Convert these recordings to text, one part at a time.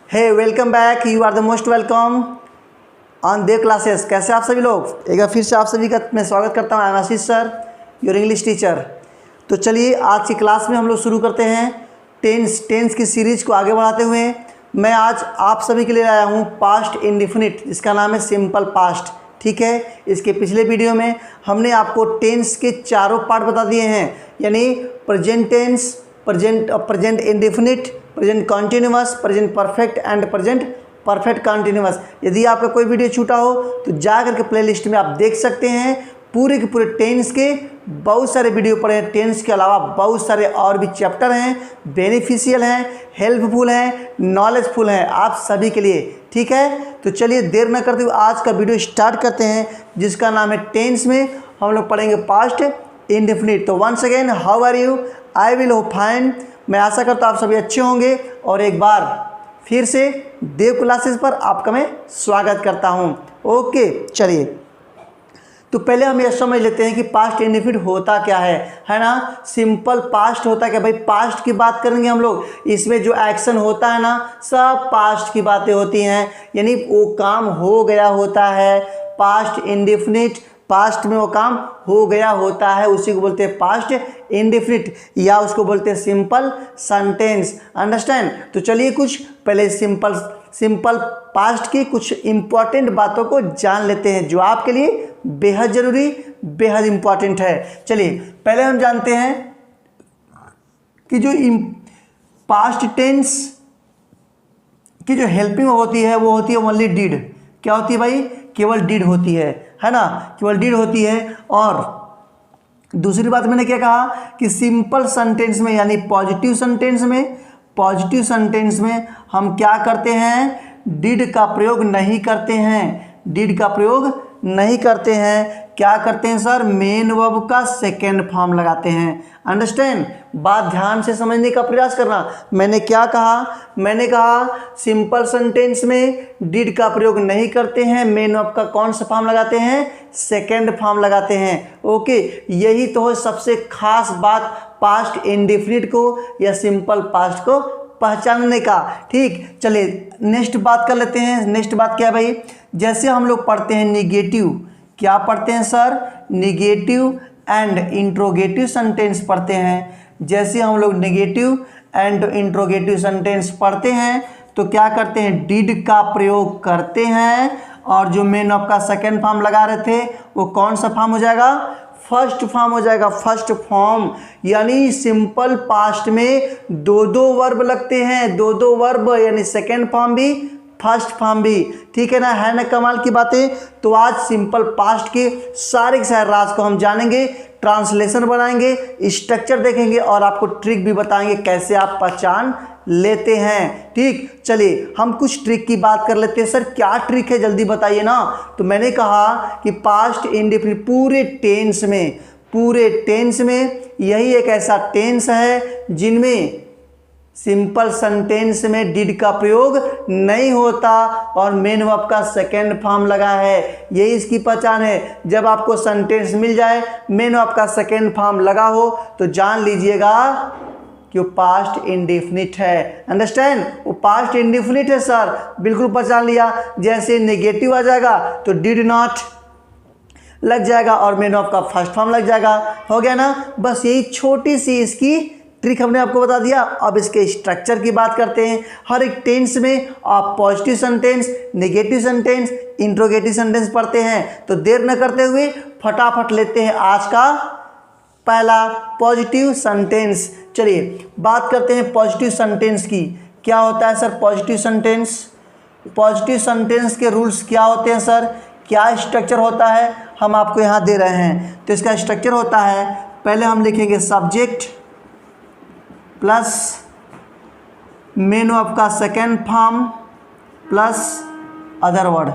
Hey welcome back, you are the most welcome on their classes. कैसे आप सभी लोग? एक बार फिर से आप सभी का मैं स्वागत करता हूँ। I am Ashish sir, your English teacher. तो चलिए आज की क्लास में हम लोग शुरू करते हैं टेंस की सीरीज को आगे बढ़ाते हुए। मैं आज आप सभी के लिए आया हूँ पास्ट इंडेफिनिट, जिसका नाम है सिंपल पास्ट। ठीक है, इसके पिछले वीडियो में हमने आपको टेंस के चारों पार्ट बता दिए हैं, यानी present tense, present indefinite, present continuous, present perfect and present perfect continuous. यदि आपका कोई वीडियो छूटा हो तो जा करके प्लेलिस्ट में आप देख सकते हैं। पूरे के पूरे टेंस के बहुत सारे वीडियो पड़े हैं। टेंस के अलावा बहुत सारे और भी चैप्टर हैं, बेनिफिशियल हैं, हेल्पफुल हैं, नॉलेजफुल हैं आप सभी के लिए। ठीक है, तो चलिए देर न करते हुए आज का वीडियो स्टार्ट करते हैं, जिसका नाम है टेंस में हम लोग पढ़ेंगे पास्ट इंडेफिनिट। तो once again, how are you? I will hope fine. मैं आशा करता हूँ आप सभी अच्छे होंगे और एक बार फिर से देव क्लासेस पर आपका मैं स्वागत करता हूँ। ओके, चलिए तो पहले हम यह समझ लेते हैं कि पास्ट इंडेफिनिट होता क्या है ना। सिंपल पास्ट होता क्या भाई? पास्ट की बात करेंगे हम लोग, इसमें जो एक्शन होता है ना, सब पास्ट की बातें होती हैं, यानी वो काम हो गया होता है। पास्ट इंडेफिनिट, पास्ट में वो काम हो गया होता है, उसी को बोलते हैं पास्ट इंडेफिनिट, या उसको बोलते हैं सिंपल सेंटेंस। अंडरस्टैंड? तो चलिए कुछ पहले सिंपल पास्ट की कुछ इंपॉर्टेंट बातों को जान लेते हैं, जो आपके लिए बेहद जरूरी, बेहद इंपॉर्टेंट है। चलिए पहले हम जानते हैं कि जो पास्ट टेंस की जो हेल्पिंग होती है वो होती है ओनली डिड। क्या होती है भाई? केवल डिड होती है ना, केवल डिड होती है। और दूसरी बात मैंने क्या कहा कि सिंपल सेंटेंस में यानी पॉजिटिव सेंटेंस में हम क्या करते हैं? डिड का प्रयोग नहीं करते हैं। डिड का प्रयोग नहीं करते हैं। क्या करते हैं सर? मेन वर्ब का सेकेंड फॉर्म लगाते हैं। अंडरस्टैंड? बात ध्यान से समझने का प्रयास करना। मैंने क्या कहा? मैंने कहा सिंपल सेंटेंस में डिड का प्रयोग नहीं करते हैं, मेन वर्ब का कौन सा फॉर्म लगाते हैं? सेकेंड फॉर्म लगाते हैं। ओके, यही तो है सबसे खास बात पास्ट इंडेफिनिट को या सिंपल पास्ट को पहचानने का। ठीक, चलिए नेक्स्ट बात कर लेते हैं। नेक्स्ट बात क्या है भाई? जैसे हम लोग पढ़ते हैं निगेटिव, क्या पढ़ते हैं sir? Negative and interrogative sentence पढ़ते हैं। जैसे हम लोग निगेटिव एंड इंट्रोगेटिव सेंटेंस पढ़ते हैं तो क्या करते हैं? डिड का प्रयोग करते हैं, और जो मेन ऑफ का सेकेंड फॉर्म लगा रहे थे वो कौन सा फॉर्म हो जाएगा? फर्स्ट फॉर्म हो जाएगा। फर्स्ट फॉर्म यानी सिंपल पास्ट में दो वर्ब लगते हैं, दो वर्ब, यानी सेकेंड फॉर्म भी फर्स्ट फॉर्म भी। ठीक है ना कमाल की बातें। तो आज सिंपल पास्ट के सारे राज को हम जानेंगे, ट्रांसलेशन बनाएंगे, स्ट्रक्चर देखेंगे और आपको ट्रिक भी बताएंगे कैसे आप पहचान लेते हैं। ठीक, चलिए हम कुछ ट्रिक की बात कर लेते हैं। सर क्या ट्रिक है, जल्दी बताइए ना। तो मैंने कहा कि पास्ट इंडेफिनिट पूरे टेंस में यही एक ऐसा टेंस है जिनमें सिंपल सेंटेंस में डिड का प्रयोग नहीं होता और मेन वर्ब का सेकेंड फॉर्म लगा है। यही इसकी पहचान है। जब आपको सेंटेंस मिल जाए मेन वर्ब का सेकेंड फॉर्म लगा हो तो जान लीजिएगा कि वो पास्ट इंडेफिनिट है। अंडरस्टैंड? वो पास्ट इंडेफिनिट है सर, बिल्कुल पहचान लिया। जैसे नेगेटिव आ जाएगा तो डिड नॉट लग जाएगा और मेन वर्ब का फर्स्ट फॉर्म लग जाएगा। हो गया ना? बस यही छोटी सी इसकी ट्रिक हमने आपको बता दिया। अब इसके स्ट्रक्चर की बात करते हैं। हर एक टेंस में आप positive sentence, negative sentence, interrogative sentence पढ़ते हैं। तो देर न करते हुए फटाफट लेते हैं आज का पहला पॉजिटिव सेंटेंस। चलिए बात करते हैं पॉजिटिव सेंटेंस की। क्या होता है sir positive sentence? Positive sentence के रूल्स क्या होते हैं सर? क्या स्ट्रक्चर होता है? हम आपको यहाँ दे रहे हैं। तो इसका स्ट्रक्चर होता है, पहले हम लिखेंगे सब्जेक्ट प्लस मेन वर्ब का second form plus other word.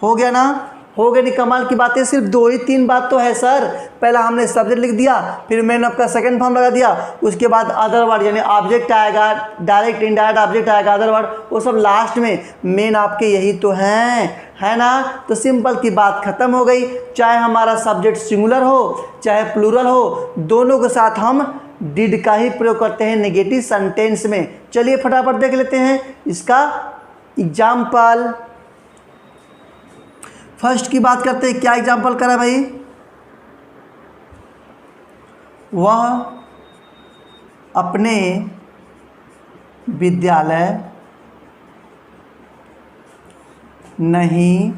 हो गया ना? हो गया नहीं? कमाल की बातें। सिर्फ 2 ही 3 बात तो है सर। पहला हमने सब्जेक्ट लिख दिया, फिर मेन वर्ब का सेकेंड फॉर्म लगा दिया, उसके बाद अदर वर्ड यानी ऑब्जेक्ट आएगा, डायरेक्ट इनडायरेक्ट ऑब्जेक्ट आएगा, अदर वर्ड, वो सब लास्ट में। मेन आपके यही तो हैं, है ना? तो सिंपल की बात खत्म हो गई। चाहे हमारा सब्जेक्ट सिंगुलर हो चाहे प्लूरल हो, दोनों के साथ हम डिड का ही प्रयोग करते हैं नेगेटिव सेंटेंस में। चलिए फटाफट देख लेते हैं इसका एग्जाम्पल। फर्स्ट की बात करते हैं, क्या एग्जाम्पल करा भाई? वह अपने विद्यालय नहीं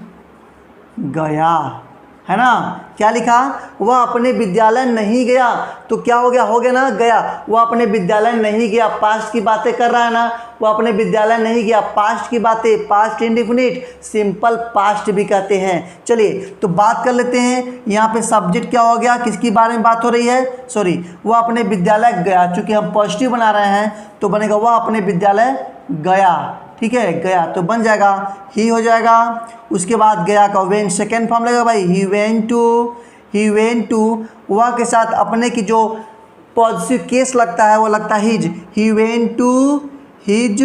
गया, है ना। क्या लिखा? वह अपने विद्यालय नहीं गया। तो क्या हो गया ना, गया। वह अपने विद्यालय नहीं गया, पास्ट की बातें कर रहा है ना। वह अपने विद्यालय नहीं गया, पास्ट की बातें, पास्ट इंडेफिनिट, सिंपल पास्ट भी कहते हैं। चलिए तो बात कर लेते हैं। यहाँ पे सब्जेक्ट क्या हो गया, किसके बारे में बात हो रही है? सॉरी, वह अपने विद्यालय गया। चूंकि हम पॉजिटिव बना रहे हैं तो बनेगा वह अपने विद्यालय गया। ठीक है, गया तो बन जाएगा ही हो जाएगा। उसके बाद गया का वेन सेकेंड फॉर्म लगेगा भाई, ही वेंट टू। वह के साथ अपने की जो पॉजिटिव केस लगता है वो लगता है his. He went to his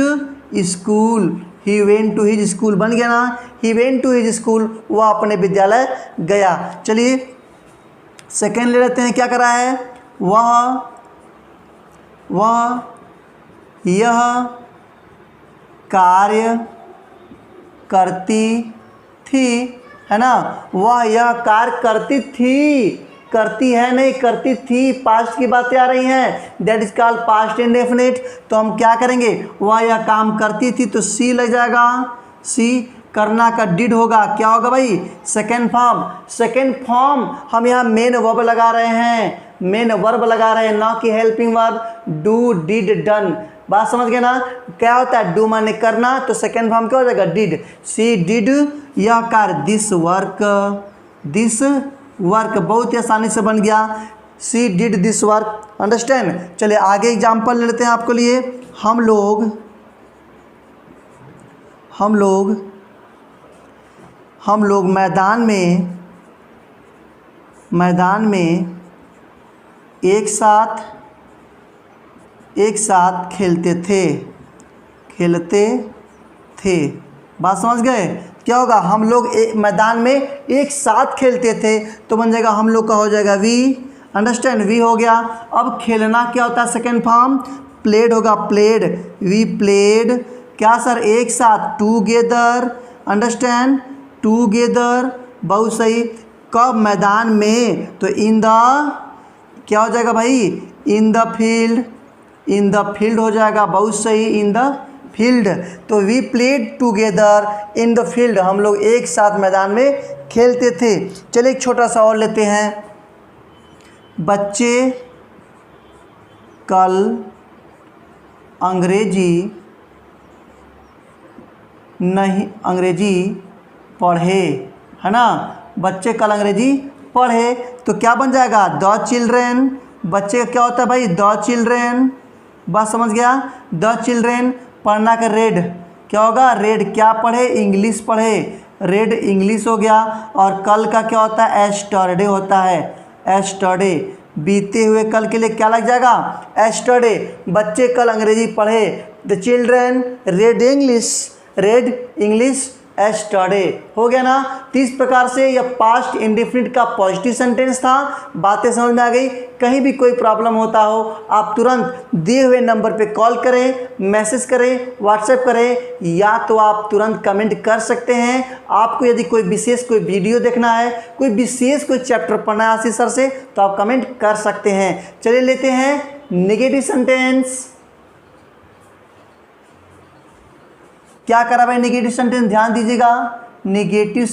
school, he went to his school बन गया ना। He went to his school, वह अपने विद्यालय गया। चलिए सेकेंड ले लेते हैं, क्या करा है? वह यह कार्य करती थी, है ना। वह यह कार्य करती थी, करती है नहीं, करती थी, पास्ट की बातें आ रही हैं, that is called past indefinite. तो हम क्या करेंगे? वह यह काम करती थी तो सी लग जाएगा। सी करना का डिड होगा, क्या होगा भाई? सेकेंड फॉर्म हम यहाँ मेन वर्ब लगा रहे हैं, मेन वर्ब लगा रहे हैं, ना कि helping verb. Do, did, done, बात समझ गए ना। क्या होता है? डू माने करना, तो सेकेंड फॉर्म क्या हो जाएगा? डिड। सी डिड यह कार्य, दिस वर्क बहुत ही आसानी से बन गया। सी डिड दिस वर्क, अंडरस्टैंड। चलिए आगे एग्जाम्पल ले लेते हैं आपके लिए। हम लोग मैदान में एक साथ खेलते थे। बात समझ गए? क्या होगा? हम लोग मैदान में एक साथ खेलते थे तो बन जाएगा हम लोग का हो जाएगा वी, अंडरस्टैंड, वी हो गया। अब खेलना क्या होता है? सेकेंड फॉर्म प्लेड होगा, प्लेड, वी प्लेड। क्या सर? एक साथ, टूगेदर, अंडरस्टैंड, टूगेदर, बहुत सही। कब? मैदान में, तो इन द, क्या हो जाएगा भाई? इन द फील्ड हो जाएगा, बहुत सही, इन द फील्ड। तो we played together in the field, हम लोग एक साथ मैदान में खेलते थे। चलिए एक छोटा सा और लेते हैं। बच्चे कल अंग्रेजी पढ़े, है ना। बच्चे कल अंग्रेजी पढ़े तो क्या बन जाएगा? The children. बच्चे का क्या होता है भाई? द चिल्ड्रेन, बात समझ गया। द चिल्ड्रेन, पढ़ना का रेड, क्या होगा? रेड, क्या पढ़े? इंग्लिश पढ़े, रेड इंग्लिश हो गया। और कल का क्या होता है? एस्टरडे होता है, एस्टरडे, बीते हुए कल के लिए क्या लग जाएगा? एस्टरडे। बच्चे कल अंग्रेजी पढ़े, the children red English yesterday, हो गया ना। तो इस प्रकार से यह पास्ट इंडेफिनिट का पॉजिटिव सेंटेंस था। बातें समझ में आ गई? कहीं भी कोई प्रॉब्लम होता हो आप तुरंत दिए हुए नंबर पे कॉल करें, मैसेज करें, व्हाट्सएप करें, या तो आप तुरंत कमेंट कर सकते हैं। आपको यदि कोई विशेष कोई वीडियो देखना है, कोई विशेष कोई चैप्टर पढ़ना है आशीष सर से, तो आप कमेंट कर सकते हैं। चलिए लेते हैं नेगेटिव सेंटेंस। क्या करा भाई? नेगेटिव सेंटेंस, ध्यान दीजिएगा। Negative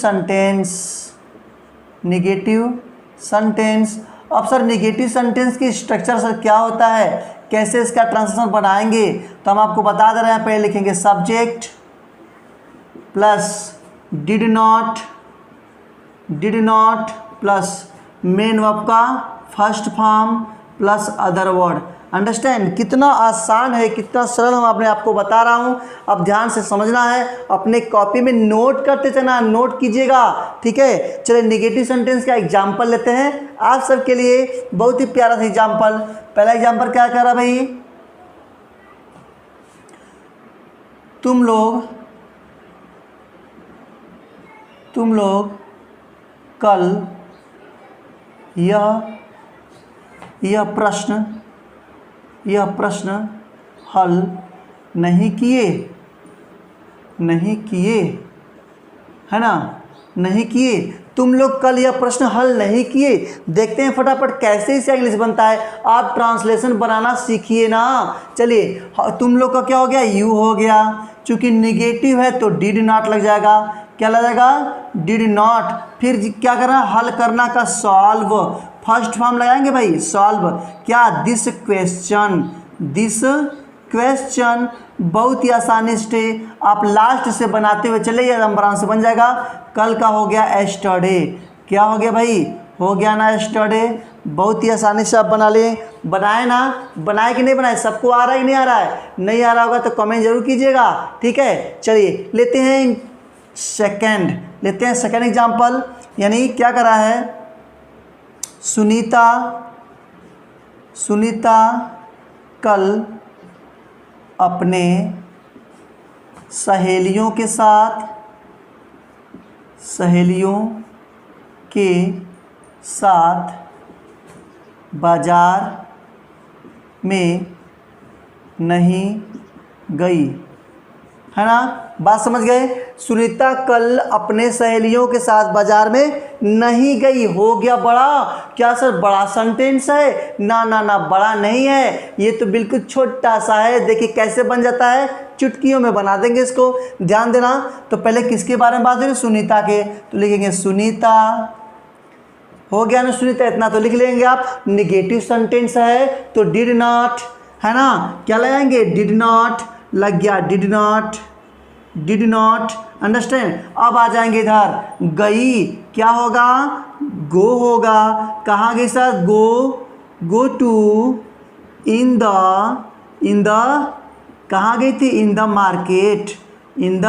sentence. अब सर नेगेटिव सेंटेंस की स्ट्रक्चर सर क्या होता है, कैसे इसका ट्रांसलेशन बनाएंगे? तो हम आपको बता दे रहे हैं। पहले लिखेंगे subject plus did not plus main verb का first form plus other word. Understand? कितना आसान है, कितना सरल हम अपने आपको बता रहा हूँ। अब ध्यान से समझना है, अपने कॉपी में नोट करते चलना, नोट कीजिएगा, ठीक है। चलिए नेगेटिव सेंटेंस का एग्जाम्पल लेते हैं आप सबके लिए। बहुत ही प्यारा सा एग्जाम्पल। पहला एग्जाम्पल क्या कह रहा भाई? तुम लोग कल यह प्रश्न हल नहीं किए। नहीं किए, है ना, नहीं किए। तुम लोग कल यह प्रश्न हल नहीं किए। देखते हैं फटाफट कैसे इसे इंग्लिश बनता है। आप ट्रांसलेशन बनाना सीखिए ना। चलिए, तुम लोग का क्या हो गया, यू हो गया। चूंकि निगेटिव है तो डिड नॉट लग जाएगा। क्या लग जाएगा, डिड नॉट। फिर क्या करना, हल करना का सॉल्व, फर्स्ट फॉर्म लगाएंगे भाई, सॉल्व। क्या, दिस क्वेश्चन, दिस क्वेश्चन। बहुत ही आसानी से आप लास्ट से बनाते हुए चले जाइए, आराम से बन जाएगा। कल का हो गया एस्टरडे। क्या हो गया भाई, हो गया ना एस्टरडे। बहुत ही आसानी से आप बना लें। बनाए ना, बनाए कि नहीं बनाए, सबको आ रहा है कि नहीं आ रहा है? नहीं आ रहा होगा तो कमेंट जरूर कीजिएगा, ठीक है। चलिए लेते हैं सेकंड, लेते हैं सेकंड एग्जाम्पल। यानी क्या करा है, सुनीता कल अपने सहेलियों के साथ बाजार में नहीं गई, है ना। बात समझ गए। सुनीता कल अपने सहेलियों के साथ बाजार में नहीं गई। हो गया बड़ा। क्या सर बड़ा सेंटेंस है? ना ना ना, बड़ा नहीं है, ये तो बिल्कुल छोटा सा है। देखिए कैसे बन जाता है, चुटकियों में बना देंगे इसको, ध्यान देना। तो पहले किसके बारे में बात करें, सुनीता के। तो लिखेंगे सुनीता, हो गया ना सुनीता, इतना तो लिख लेंगे आप। निगेटिव सेंटेंस है तो डिड नॉट, है ना। क्या लगाएंगे, डिड नॉट लग गया, डिड नॉट अंडरस्टैंड। अब आ जाएंगे इधर, गई, क्या होगा, गो होगा। कहाँ गई sir, go to in the कहाँ गई थी, in the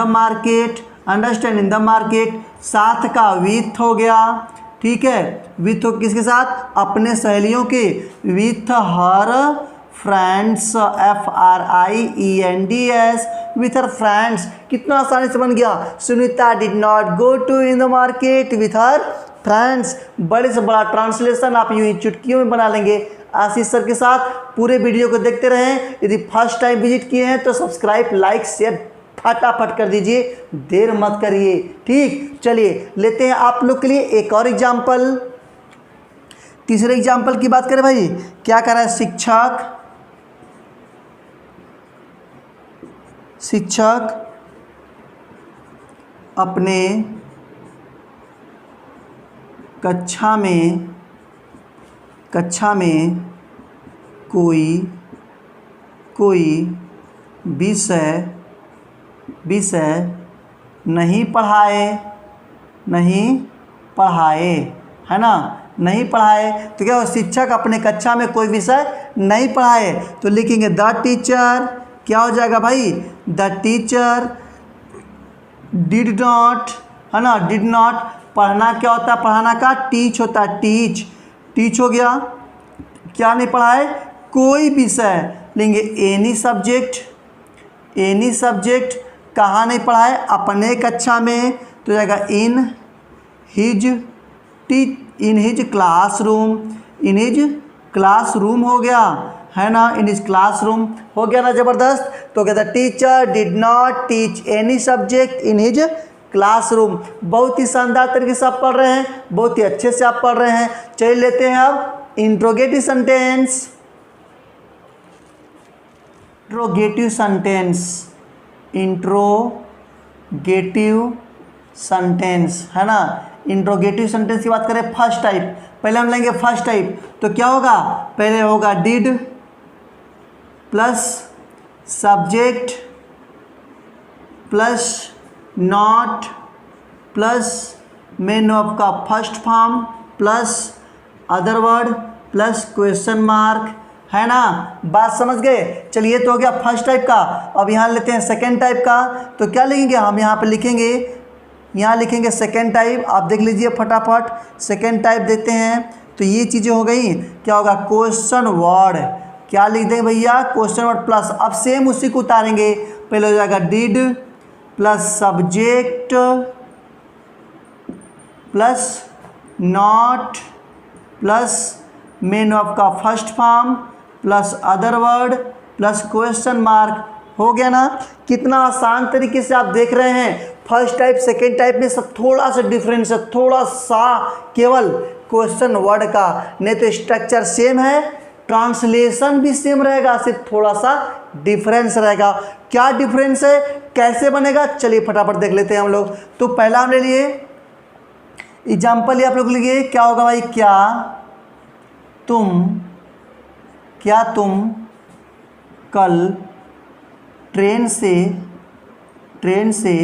market understand, in the market. साथ का विथ हो गया, ठीक है। विथ हो किसके साथ, अपने सहेलियों के, with her friends, FRIENDS, with her friends. कितना आसानी से बन गया। Sunita did not go to in the market with her friends. बड़े से बड़ा ट्रांसलेशन आप यूं ही चुटकियों में बना लेंगे आशीष सर के साथ। पूरे वीडियो को देखते रहें। यदि फर्स्ट टाइम विजिट किए हैं तो सब्सक्राइब, लाइक, शेयर फटाफट कर दीजिए, देर मत करिए, ठीक। चलिए लेते हैं आप लोग के लिए एक और एग्जाम्पल। तीसरे एग्जाम्पल की बात करें भाई, क्या कर रहा है, शिक्षक अपने कक्षा में कोई विषय नहीं पढ़ाए, है ना, नहीं पढ़ाए। तो क्या हो, शिक्षक अपने कक्षा में कोई विषय नहीं पढ़ाए। तो लिखेंगे द टीचर, क्या हो जाएगा भाई, द टीचर डिड नॉट, है ना, डिड नॉट। पढ़ना क्या होता है, पढ़ाना का टीच होता है, टीच हो गया। क्या नहीं पढ़ाए, कोई विषय। लेंगे एनी सब्जेक्ट। कहाँ नहीं पढ़ाए, अपने कक्षा में। तो जाएगा इन हिज क्लासरूम हो गया, है ना, इन हिज क्लासरूम हो गया ना, ज़बरदस्त। तो कहता teacher did not teach any subject in his classroom. बहुत ही शानदार तरीके से आप पढ़ रहे हैं, बहुत ही अच्छे से आप पढ़ रहे हैं। चलिए लेते हैं अब इंट्रोगेटिव सेंटेंस, है ना। इंट्रोगेटिव सेंटेंस की बात करें, फर्स्ट टाइप। पहले हम लेंगे फर्स्ट टाइप। तो क्या होगा, पहले होगा did plus subject plus not plus main of का first form plus other word plus question mark, है ना। बात समझ गए। चलिए तो हो गया फर्स्ट टाइप का। अब यहाँ लेते हैं सेकेंड टाइप का। तो क्या लिखेंगे हम, यहाँ पे लिखेंगे, यहाँ लिखेंगे सेकेंड टाइप। आप देख लीजिए फटाफट, सेकेंड टाइप देते हैं। तो ये चीज़ें हो गई। क्या होगा, क्वेश्चन वर्ड। क्या लिख देंगे भैया, क्वेश्चन वर्ड प्लस। अब सेम उसी को उतारेंगे। पहले हो जाएगा did plus subject plus not plus main of का first form plus other word plus question mark हो गया ना। कितना आसान तरीके से आप देख रहे हैं। फर्स्ट टाइप सेकेंड टाइप में सब थोड़ा सा डिफरेंस है, थोड़ा सा, केवल क्वेश्चन वर्ड का, नहीं तो स्ट्रक्चर सेम है, ट्रांसलेशन भी सेम रहेगा, सिर्फ थोड़ा सा डिफरेंस रहेगा। क्या डिफरेंस है, कैसे बनेगा, चलिए फटाफट देख लेते हैं हम लोग। तो पहला हम ले लिए एग्जाम्पल, ये आप लोग लिए क्या होगा भाई, क्या तुम कल ट्रेन से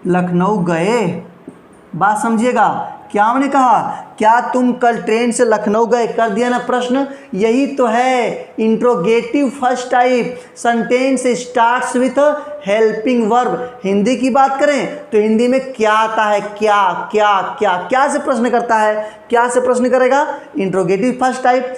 लखनऊ गए। बात समझिएगा, क्या हमने कहा, क्या तुम कल ट्रेन से लखनऊ गए, कर दिया ना प्रश्न। यही तो है interrogative first type. Sentence starts with helping verb. Hindi की बात करें तो हिंदी में क्या आता है, क्या से प्रश्न करता है, क्या से प्रश्न करेगा, इंट्रोगेटिव फर्स्ट टाइप।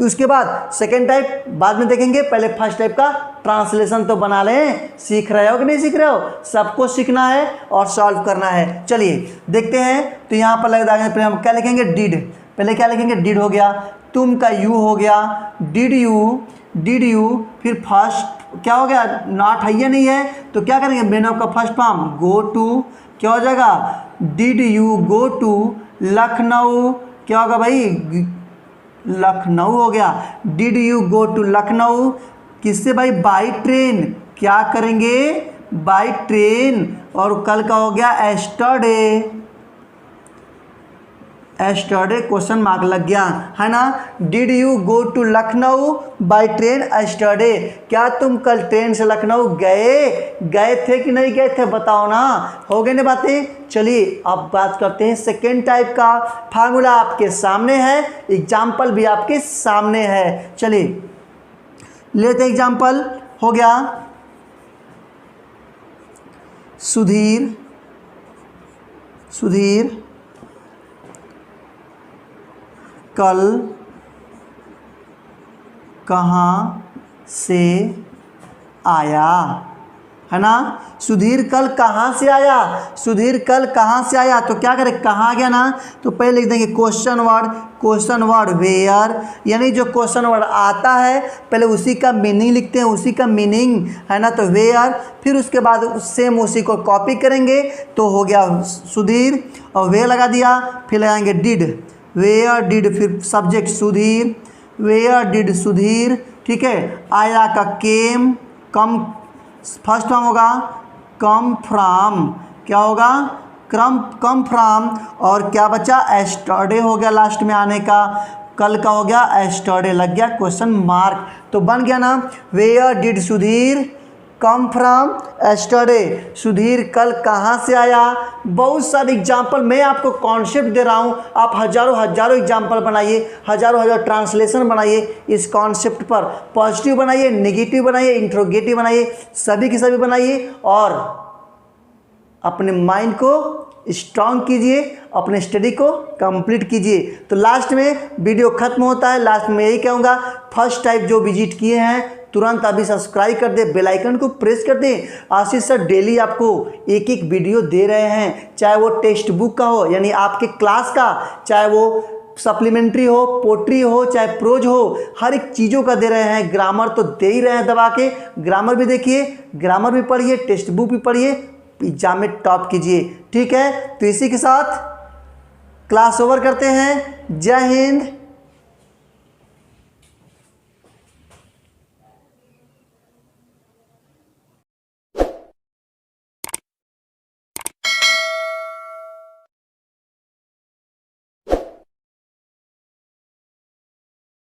उसके बाद सेकेंड टाइप बाद में देखेंगे, पहले फर्स्ट टाइप का ट्रांसलेशन तो बना लें। सीख रहे हो कि नहीं सीख रहे हो, सबको सीखना है और सॉल्व करना है। चलिए देखते हैं। तो यहाँ पर लग पहले हम क्या लिखेंगे, डिड। पहले क्या लिखेंगे, डिड हो गया, तुम का यू हो गया, डिड यू, फिर फर्स्ट क्या हो गया, नॉट है या नहीं है, तो क्या करेंगे, मेन ऑफ का फर्स्ट फॉर्म गो टू, क्या हो जाएगा, did you go to Lucknow, क्या होगा भाई, लखनऊ हो गया। Did you go to Lucknow, किससे भाई, बाई ट्रेन, क्या करेंगे, बाई ट्रेन। और कल का हो गया एस्टरडे, क्वेश्चन मार्क लग गया है ना। Did you go to Lucknow by train yesterday, क्या तुम कल ट्रेन से लखनऊ गए थे कि नहीं गए थे, बताओ ना। हो गए ना बातें। चलिए अब बात करते हैं सेकेंड टाइप का। फार्मूला आपके सामने है, एग्जाम्पल भी आपके सामने है। चलिए लेते एग्जाम्पल। हो गया, सुधीर कल कहाँ से आया, है ना। सुधीर कल कहाँ से आया, तो क्या करें, कहाँ आ गया ना, तो पहले लिख देंगे क्वेश्चन वर्ड वेयर, यानी जो क्वेश्चन वर्ड आता है पहले उसी का मीनिंग लिखते हैं, उसी का मीनिंग, है ना। तो वेयर, फिर उसके बाद सेम उसी को कॉपी करेंगे तो हो गया सुधीर, और वे लगा दिया, फिर लगाएंगे डिड, वेयर डिड, फिर subject Sudhir, where did Sudhir, ठीक है। आया का केम, कम फर्स्ट फॉर्म होगा, कम फ्राम, क्या होगा, कम फ्राम, और क्या बचा, एस्टरडे हो गया लास्ट में आने का, कल का हो गया एस्टरडे, लग गया क्वेश्चन मार्क। तो बन गया ना, where did Sudhir come from yesterday, Sudhir कल कहाँ से आया। बहुत सारे एग्जाम्पल, मैं आपको कॉन्सेप्ट दे रहा हूँ, आप हजारों एग्जाम्पल बनाइए, हजारों ट्रांसलेशन बनाइए इस कॉन्सेप्ट पर। पॉजिटिव बनाइए, नेगेटिव बनाइए, इंट्रोगेटिव बनाइए, सभी की सभी बनाइए, और अपने माइंड को स्ट्रांग कीजिए, अपने स्टडी को कंप्लीट कीजिए। तो लास्ट में वीडियो खत्म होता है, लास्ट में यही कहूँगा, फर्स्ट टाइप जो विजिट किए हैं तुरंत अभी सब्सक्राइब कर दे, बेल आइकन को प्रेस कर दें। आशीष सर डेली आपको एक वीडियो दे रहे हैं, चाहे वो टेक्स्ट बुक का हो यानी आपके क्लास का, चाहे वो सप्लीमेंट्री हो, पोट्री हो, चाहे प्रोज हो, हर एक चीज़ों का दे रहे हैं। ग्रामर तो दे ही रहे हैं दबा के, ग्रामर भी देखिए, ग्रामर भी पढ़िए, टेक्स्ट बुक भी पढ़िए, एग्जाम में टॉप कीजिए। ठीक है, तो इसी के साथ क्लास ओवर करते हैं। जय हिंद।